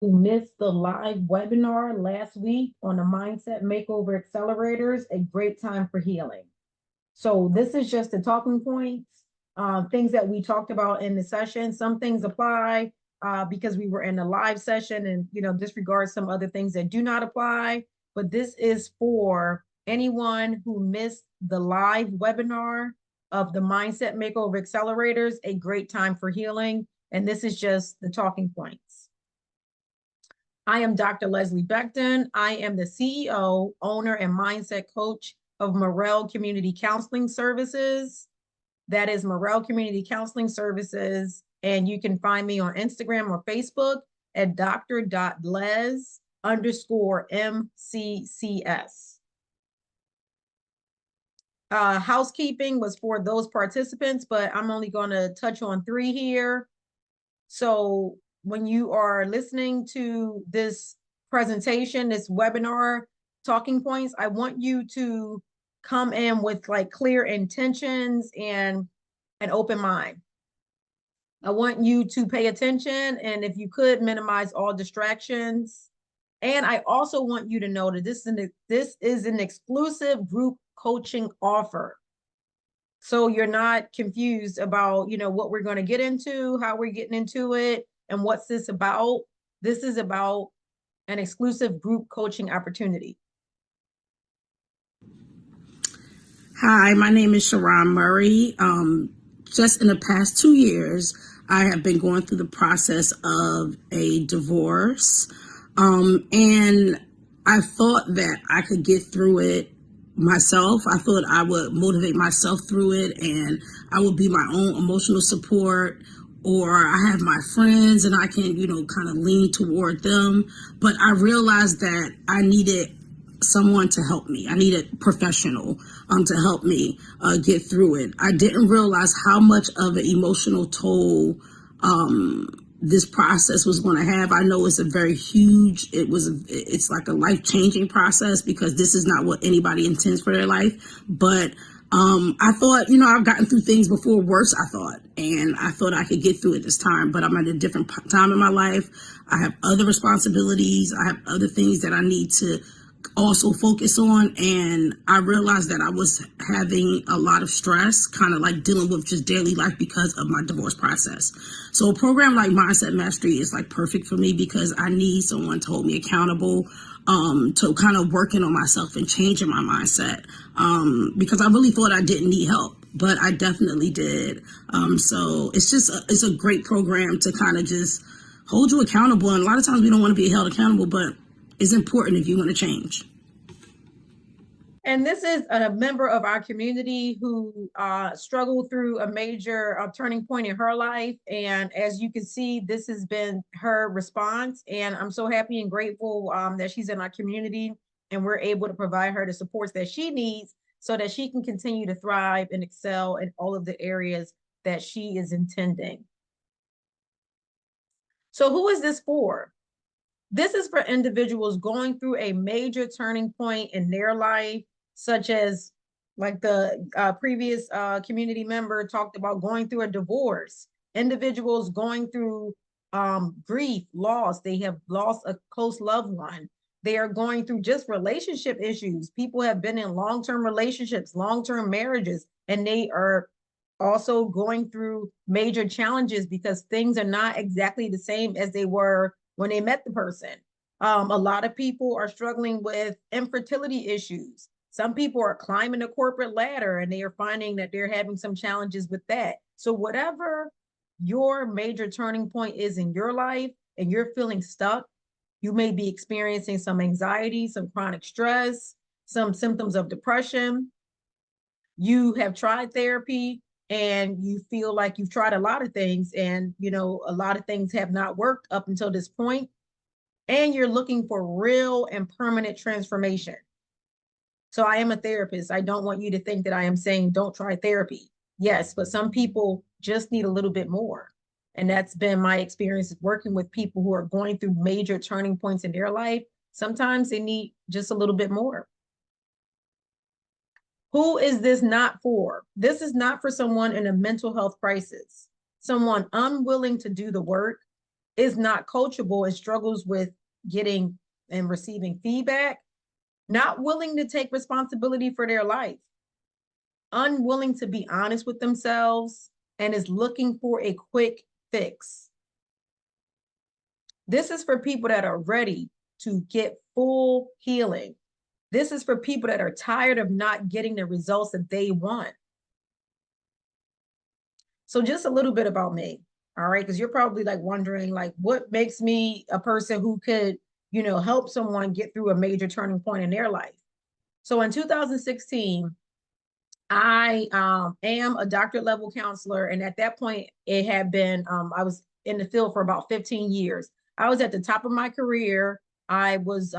who missed the live webinar last week on the Mindset Makeover Accelerators, a great time for healing. So this is just the talking points, things that we talked about in the session. Some things apply because we were in a live session, and disregard some other things that do not apply. But this is for anyone who missed the live webinar of the Mindset Makeover Accelerators, a great time for healing. And this is just the talking points. I am Dr. Leslie Becton. I am the CEO, owner, and mindset coach of Morel Community Counseling Services. That is Morel Community Counseling Services. And you can find me on Instagram or Facebook at dr.les_MCCS. Housekeeping was for those participants, but I'm only going to touch on 3 here. So when you are listening to this presentation, this webinar talking points, I want you to come in with like clear intentions and an open mind. I want you to pay attention, and if you could, minimize all distractions. And I also want you to know that this is an exclusive group coaching offer. So you're not confused about, what we're going to get into, how we're getting into it, and what's this about. This is about an exclusive group coaching opportunity. Hi, my name is Sharon Murray. Just in the past 2 years, I have been going through the process of a divorce. And I thought that I could get through it myself. I thought I would motivate myself through it, and I would be my own emotional support, or I have my friends and I can, kind of lean toward them. But I realized that I needed someone to help me. I needed a professional to help me get through it. I didn't realize how much of an emotional toll this process was going to have. I know it's it's like a life-changing process, because this is not what anybody intends for their life. But I thought, I've gotten through things before worse, I thought, and I thought I could get through it this time. But I'm at a different time in my life. I have other responsibilities. I have other things that I need to also focus on, and I realized that I was having a lot of stress, kind of like dealing with just daily life because of my divorce process. So a program like Mindset Mastery is like perfect for me, because I need someone to hold me accountable, to kind of working on myself and changing my mindset, because I really thought I didn't need help, but I definitely did. So it's a great program to kind of just hold you accountable. And a lot of times we don't want to be held accountable, but it's important if you want to change. And this is a member of our community who struggled through a major turning point in her life. And as you can see, this has been her response. And I'm so happy and grateful that she's in our community, and we're able to provide her the supports that she needs so that she can continue to thrive and excel in all of the areas that she is intending. So who is this for? This is for individuals going through a major turning point in their life, such as like the previous community member talked about, going through a divorce, individuals going through grief, loss. They have lost a close loved one. They are going through just relationship issues. People have been in long-term relationships, long-term marriages, and they are also going through major challenges because things are not exactly the same as they were when they met the person. A lot of people are struggling with infertility issues. Some people are climbing the corporate ladder and they are finding that they're having some challenges with that. So whatever your major turning point is in your life and you're feeling stuck, you may be experiencing some anxiety, some chronic stress, some symptoms of depression. You have tried therapy and you feel like you've tried a lot of things, and a lot of things have not worked up until this point, and you're looking for real and permanent transformation. So I am a therapist. I don't want you to think that I am saying don't try therapy. Yes, but some people just need a little bit more. And that's been my experience working with people who are going through major turning points in their life. Sometimes they need just a little bit more. Who is this not for? This is not for someone in a mental health crisis, someone unwilling to do the work, is not coachable and struggles with getting and receiving feedback, not willing to take responsibility for their life, unwilling to be honest with themselves, and is looking for a quick fix. This is for people that are ready to get full healing. This is for people that are tired of not getting the results that they want. So just a little bit about me, all right? Because you're probably like wondering, like, what makes me a person who could, help someone get through a major turning point in their life. So in 2016, I am a doctorate level counselor. And at that point, it had been, I was in the field for about 15 years. I was at the top of my career. I was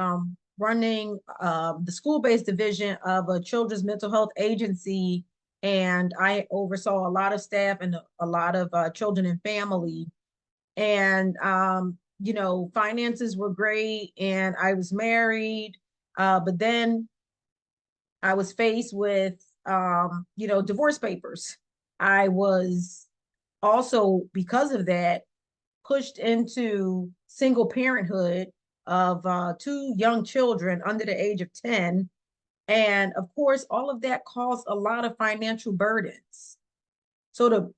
running the school-based division of a children's mental health agency. And I oversaw a lot of staff and a lot of children and family. And, finances were great. And I was married. But then I was faced with, divorce papers. I was also, because of that, pushed into single parenthood of two young children under the age of 10. And of course, all of that caused a lot of financial burdens. So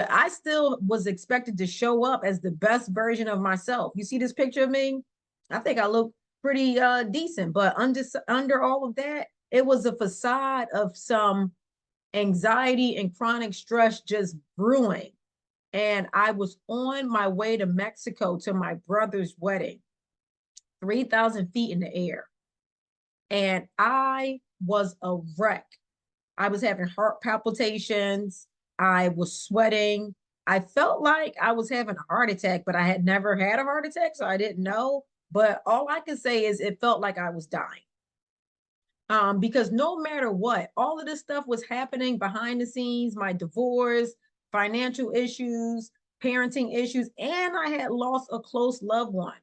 I still was expected to show up as the best version of myself. You see this picture of me? I think I look pretty decent, but under all of that, it was a facade of some anxiety and chronic stress just brewing. And I was on my way to Mexico to my brother's wedding, 3,000 feet in the air. And I was a wreck. I was having heart palpitations. I was sweating. I felt like I was having a heart attack, but I had never had a heart attack, so I didn't know. But all I can say is it felt like I was dying. Because no matter what, all of this stuff was happening behind the scenes, my divorce, financial issues, parenting issues, and I had lost a close loved one.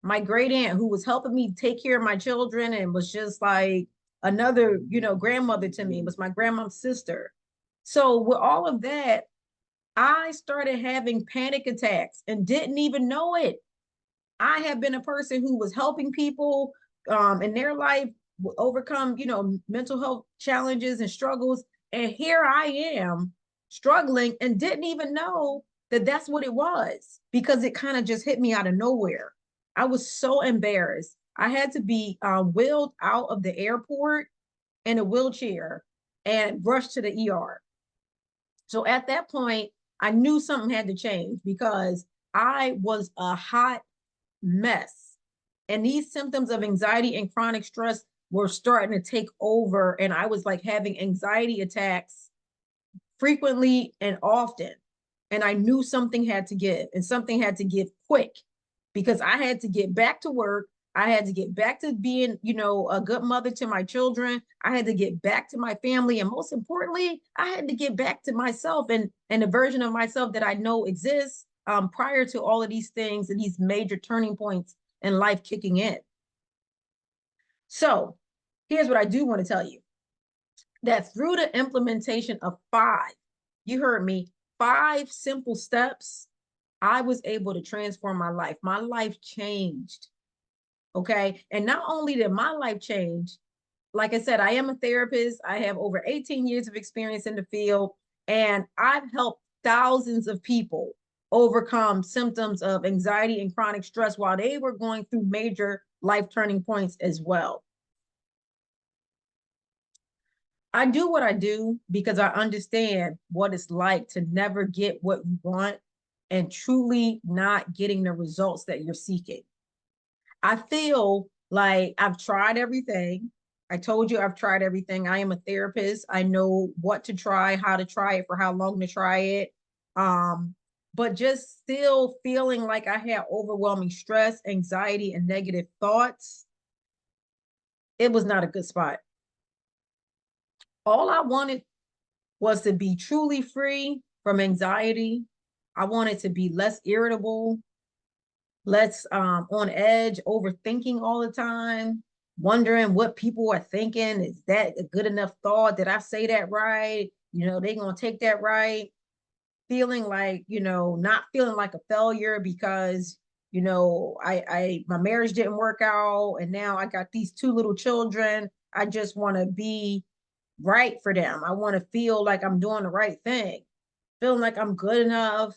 My great aunt who was helping me take care of my children and was just like another, grandmother to me, was my grandma's sister. So with all of that, I started having panic attacks and didn't even know it. I have been a person who was helping people in their life overcome, mental health challenges and struggles. And here I am struggling and didn't even know that that's what it was because it kind of just hit me out of nowhere. I was so embarrassed. I had to be wheeled out of the airport in a wheelchair and rushed to the ER. So at that point, I knew something had to change because I was a hot mess. And these symptoms of anxiety and chronic stress were starting to take over. And I was like having anxiety attacks frequently and often. And I knew something had to give and something had to give quick because I had to get back to work. I had to get back to being, a good mother to my children. I had to get back to my family. And most importantly, I had to get back to myself and the version of myself that I know exists prior to all of these things and these major turning points in life kicking in. So here's what I do want to tell you, that through the implementation of 5, you heard me, 5 simple steps, I was able to transform my life. My life changed. Okay. And not only did my life change, like I said, I am a therapist. I have over 18 years of experience in the field, and I've helped thousands of people overcome symptoms of anxiety and chronic stress while they were going through major life turning points as well. I do what I do because I understand what it's like to never get what you want and truly not getting the results that you're seeking. I feel like I've tried everything. I told you I've tried everything. I am a therapist. I know what to try, how to try it, for how long to try it. But just still feeling like I had overwhelming stress, anxiety, and negative thoughts, it was not a good spot. All I wanted was to be truly free from anxiety. I wanted to be less irritable, less on edge, overthinking all the time, wondering what people are thinking. Is that a good enough thought? Did I say that right? They gonna take that right. feeling like, not feeling like a failure because, my marriage didn't work out and now I got these two little children. I just want to be right for them. I want to feel like I'm doing the right thing, feeling like I'm good enough,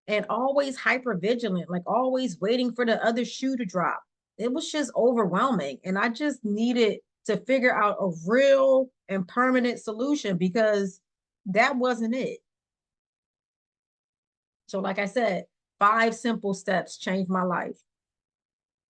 and always hyper vigilant, like always waiting for the other shoe to drop. It was just overwhelming. And I just needed to figure out a real and permanent solution because that wasn't it. So, like I said, 5 simple steps changed my life.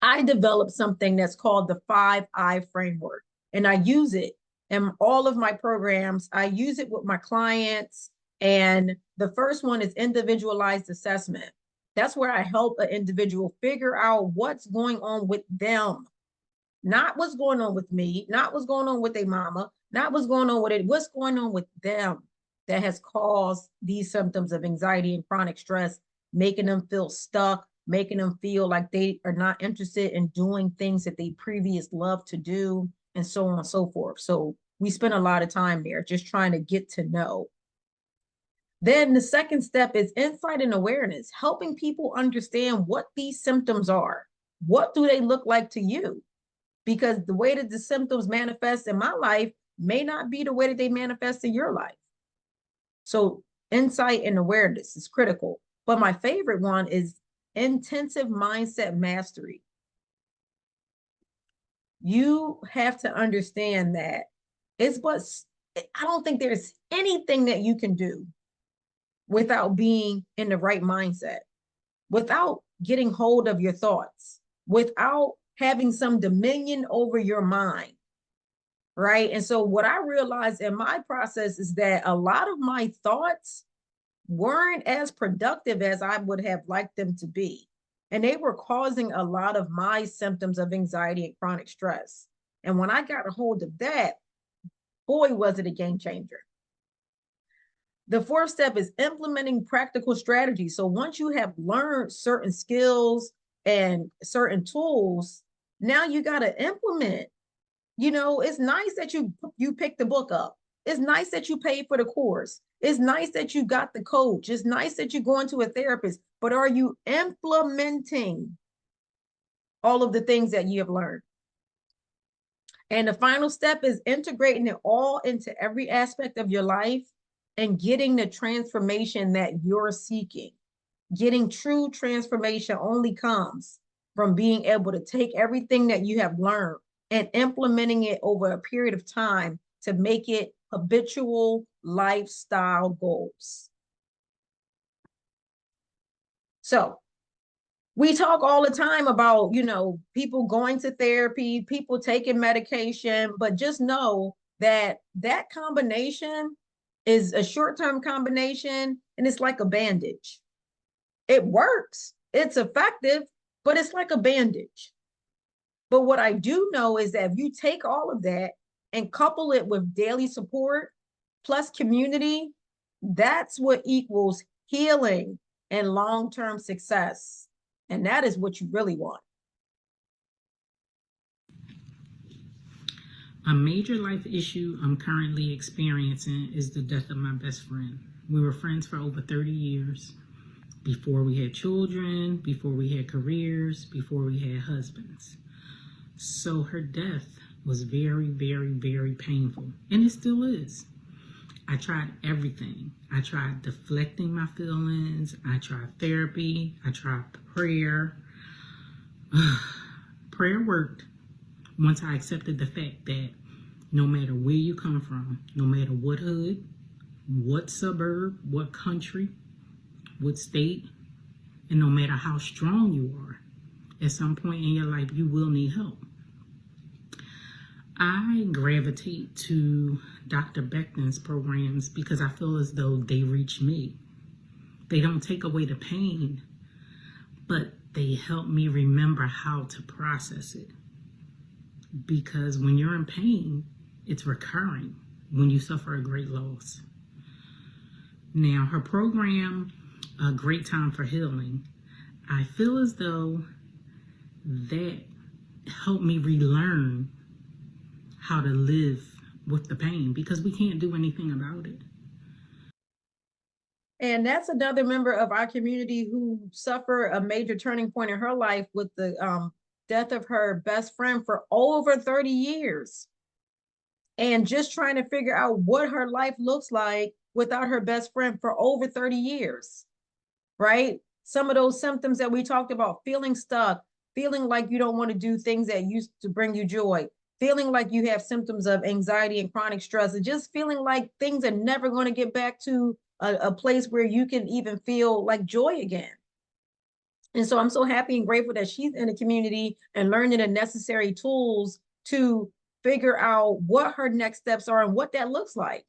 I developed something that's called the 5I framework, and I use it in all of my programs. I use it with my clients. And the first one is individualized assessment. That's where I help an individual figure out what's going on with them, not what's going on with me, not what's going on with their mama, not what's going on with it, what's going on with them that has caused these symptoms of anxiety and chronic stress, making them feel stuck, making them feel like they are not interested in doing things that they previously loved to do, and so on and so forth. So we spend a lot of time there just trying to get to know. Then the second step is insight and awareness, helping people understand what these symptoms are. What do they look like to you? Because the way that the symptoms manifest in my life may not be the way that they manifest in your life. So insight and awareness is critical. But my favorite one is intensive mindset mastery. You have to understand that I don't think there's anything that you can do without being in the right mindset, without getting hold of your thoughts, without having some dominion over your mind, right? And so what I realized in my process is that a lot of my thoughts weren't as productive as I would have liked them to be. And they were causing a lot of my symptoms of anxiety and chronic stress. And when I got a hold of that, boy, was it a game changer. The fourth step is implementing practical strategies. So once you have learned certain skills and certain tools, now you got to implement. It's nice that you picked the book up. It's nice that you paid for the course. It's nice that you got the coach. It's nice that you're going to a therapist, but are you implementing all of the things that you have learned? And the final step is integrating it all into every aspect of your life and getting the transformation that you're seeking. Getting true transformation only comes from being able to take everything that you have learned and implementing it over a period of time to make it habitual lifestyle goals. So we talk all the time about, people going to therapy, people taking medication, but just know that that combination is a short-term combination and it's like a bandage. It works, it's effective, but it's like a bandage. But what I do know is that if you take all of that and couple it with daily support plus community, that's what equals healing and long-term success. And that is what you really want. A major life issue I'm currently experiencing is the death of my best friend. We were friends for over 30 years. Before we had children, before we had careers, before we had husbands. So her death was very, very, very painful. And it still is. I tried everything. I tried deflecting my feelings. I tried therapy. I tried prayer. Prayer worked once I accepted the fact that no matter where you come from, no matter what hood, what suburb, what country, what state, and no matter how strong you are, at some point in your life, you will need help. I gravitate to Dr. Beckman's programs because I feel as though they reach me. They don't take away the pain, but they help me remember how to process it. Because when you're in pain, it's recurring when you suffer a great loss. Now, her program, A Great Time for Healing, I feel as though that helped me relearn how to live with the pain because we can't do anything about it. And that's another member of our community who suffered a major turning point in her life with the death of her best friend for over 30 years. And just trying to figure out what her life looks like without her best friend for over 30 years, right? Some of those symptoms that we talked about, feeling stuck, feeling like you don't want to do things that used to bring you joy, feeling like you have symptoms of anxiety and chronic stress, and just feeling like things are never going to get back to a place where you can even feel like joy again. And so I'm so happy and grateful that she's in the community and learning the necessary tools to figure out what her next steps are and what that looks like.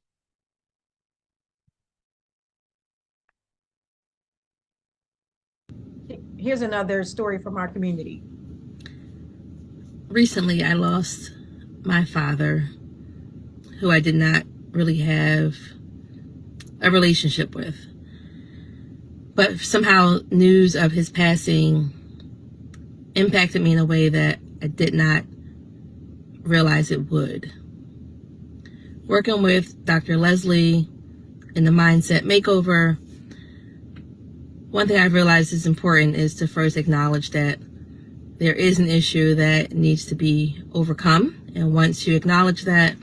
Here's another story from our community. Recently, I lost my father, who I did not really have a relationship with. But somehow news of his passing impacted me in a way that I did not realize it would. Working with Dr. Leslie in the Mindset Makeover, one thing I realized is important is to first acknowledge that there is an issue that needs to be overcome. And once you acknowledge that,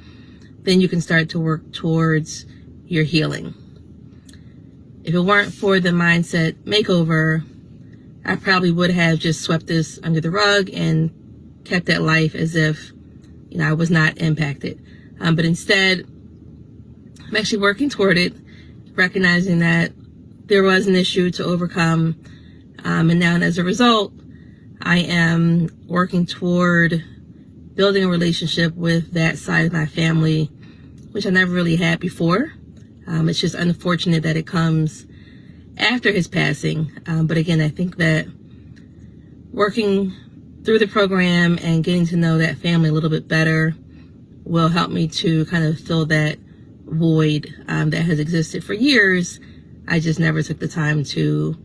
then you can start to work towards your healing. If it weren't for the Mindset Makeover, I probably would have just swept this under the rug and kept that life as if, I was not impacted. But instead, I'm actually working toward it, recognizing that there was an issue to overcome. And now as a result, I am working toward building a relationship with that side of my family, which I never really had before. It's just unfortunate that it comes after his passing. But again, I think that working through the program and getting to know that family a little bit better will help me to kind of fill that void that has existed for years. I just never took the time to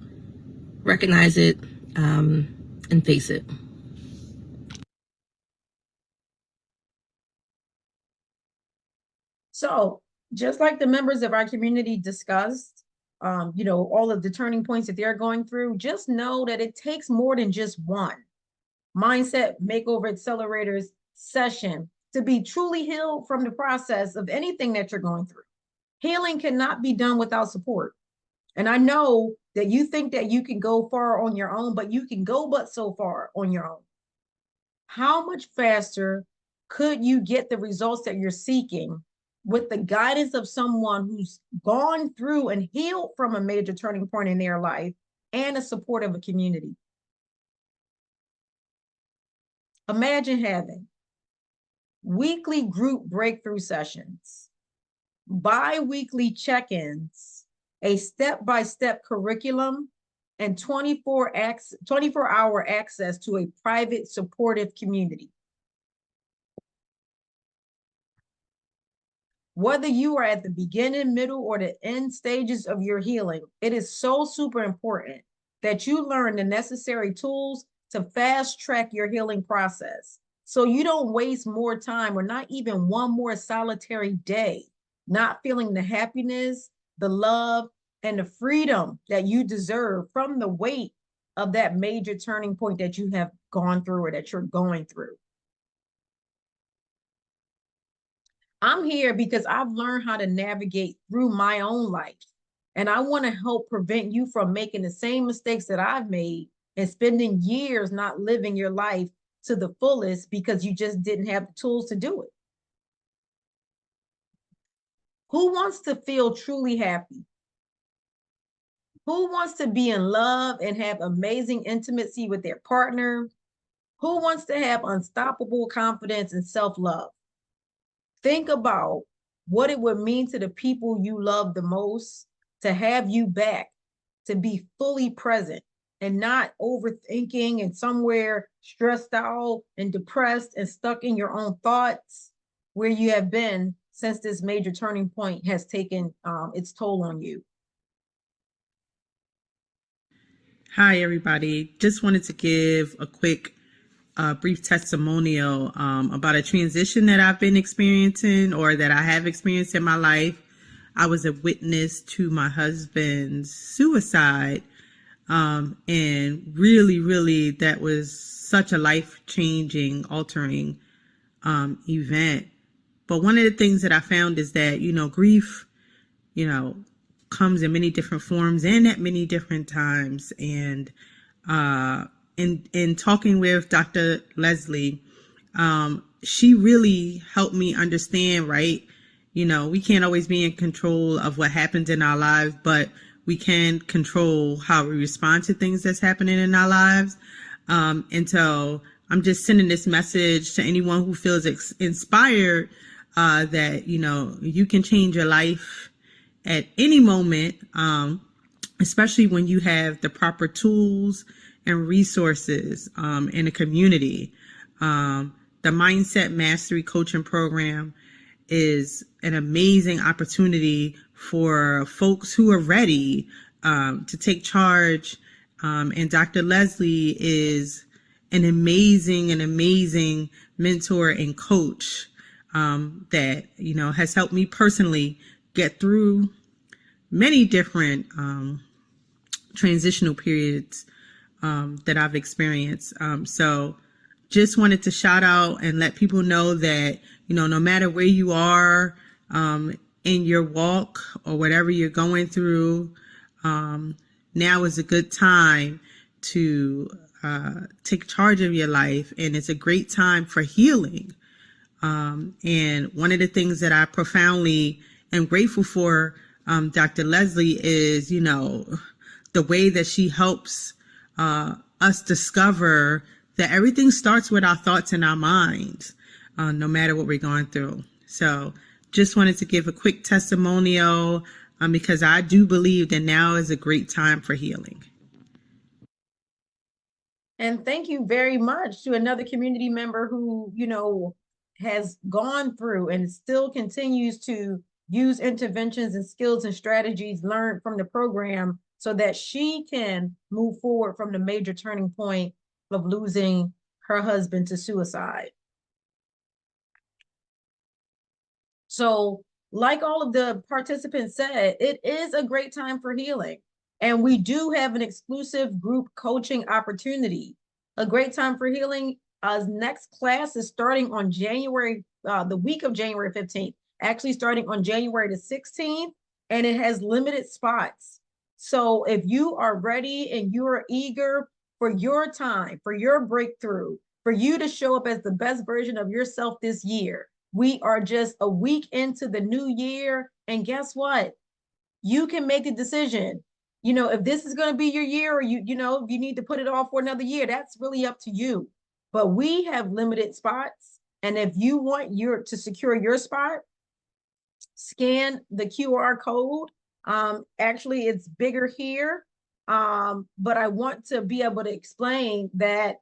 recognize it and face it. So just like the members of our community discussed, all of the turning points that they're going through, just know that it takes more than just one Mindset Makeover Accelerator's session to be truly healed from the process of anything that you're going through. Healing cannot be done without support. And I know that you think that you can go far on your own, but you can go but so far on your own. How much faster could you get the results that you're seeking with the guidance of someone who's gone through and healed from a major turning point in their life and the support of a community? Imagine having weekly group breakthrough sessions, bi-weekly check-ins, a step-by-step curriculum, and 24-hour access to a private supportive community. Whether you are at the beginning, middle, or the end stages of your healing, it is so super important that you learn the necessary tools to fast track your healing process so you don't waste more time or not even one more solitary day not feeling the happiness, the love, and the freedom that you deserve from the weight of that major turning point that you have gone through or that you're going through. I'm here because I've learned how to navigate through my own life. And I want to help prevent you from making the same mistakes that I've made and spending years not living your life to the fullest because you just didn't have the tools to do it. Who wants to feel truly happy? Who wants to be in love and have amazing intimacy with their partner? Who wants to have unstoppable confidence and self-love? Think about what it would mean to the people you love the most to have you back, to be fully present and not overthinking and somewhere stressed out and depressed and stuck in your own thoughts where you have been since this major turning point has taken its toll on you. Hi, everybody. Just wanted to give a quick brief testimonial about a transition that I've been experiencing or that I have experienced in my life. I was a witness to my husband's suicide. And really, really, that was such a life-changing, altering event. But one of the things that I found is that, grief, comes in many different forms and at many different times. And in talking with Dr. Leslie, she really helped me understand, right? We can't always be in control of what happens in our lives, but we can control how we respond to things that's happening in our lives. And so I'm just sending this message to anyone who feels inspired that, you can change your life at any moment, especially when you have the proper tools and resources in a community. The Mindset Mastery Coaching Program is an amazing opportunity for folks who are ready to take charge. And Dr. Leslie is an amazing mentor and coach that, has helped me personally get through many different transitional periods that I've experienced. So just wanted to shout out and let people know that, no matter where you are in your walk or whatever you're going through, now is a good time to take charge of your life. And it's a great time for healing. And one of the things that I profoundly am grateful for, Dr. Leslie, is, the way that she helps us discover that everything starts with our thoughts and our minds, no matter what we're going through. So just wanted to give a quick testimonial because I do believe that now is a great time for healing. And thank you very much to another community member who, has gone through and still continues to use interventions and skills and strategies learned from the program so that she can move forward from the major turning point of losing her husband to suicide. So, like all of the participants said, it is a great time for healing. And we do have an exclusive group coaching opportunity. A great time for healing. Next class is starting on the week of January 15th, actually starting on January the 16th, and it has limited spots. So if you are ready and you are eager for your time, for your breakthrough, for you to show up as the best version of yourself this year, we are just a week into the new year. And guess what? You can make a decision. If this is going to be your year, or if you need to put it off for another year, that's really up to you. But we have limited spots. And if you want to secure your spot, scan the QR code. Actually, it's bigger here. But I want to be able to explain that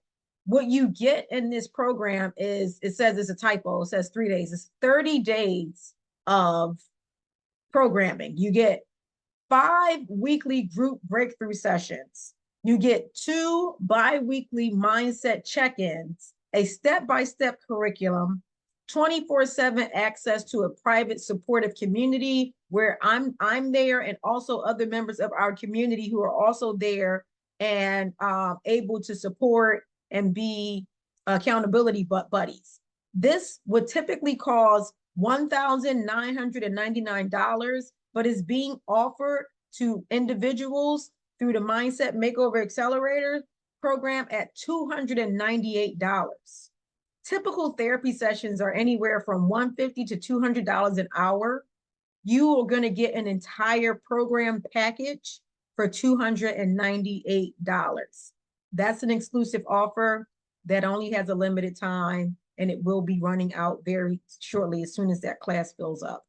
what you get in this program is, it says it's a typo. It says 3 days. It's 30 days of programming. You get 5 weekly group breakthrough sessions. You get 2 bi-weekly mindset check-ins, a step-by-step curriculum, 24/7 access to a private supportive community where I'm there, and also other members of our community who are also there and able to support and be accountability buddies. This would typically cost $1,999, but is being offered to individuals through the Mindset Makeover Accelerator program at $298. Typical therapy sessions are anywhere from $150 to $200 an hour. You are going to get an entire program package for $298. That's an exclusive offer that only has a limited time, and it will be running out very shortly as soon as that class fills up.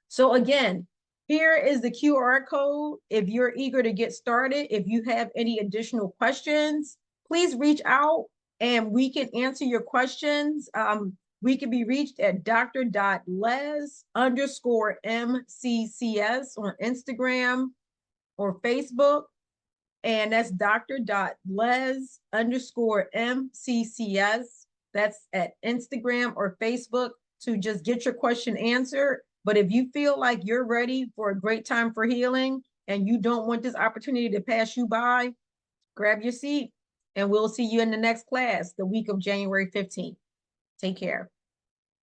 So again, here is the QR code. If you're eager to get started, if you have any additional questions, please reach out and we can answer your questions. We can be reached at dr.les_MCCS on Instagram or Facebook. And that's dr.les_MCCS. That's at Instagram or Facebook to just get your question answered. But if you feel like you're ready for a great time for healing and you don't want this opportunity to pass you by, grab your seat and we'll see you in the next class, the week of January 15th. Take care.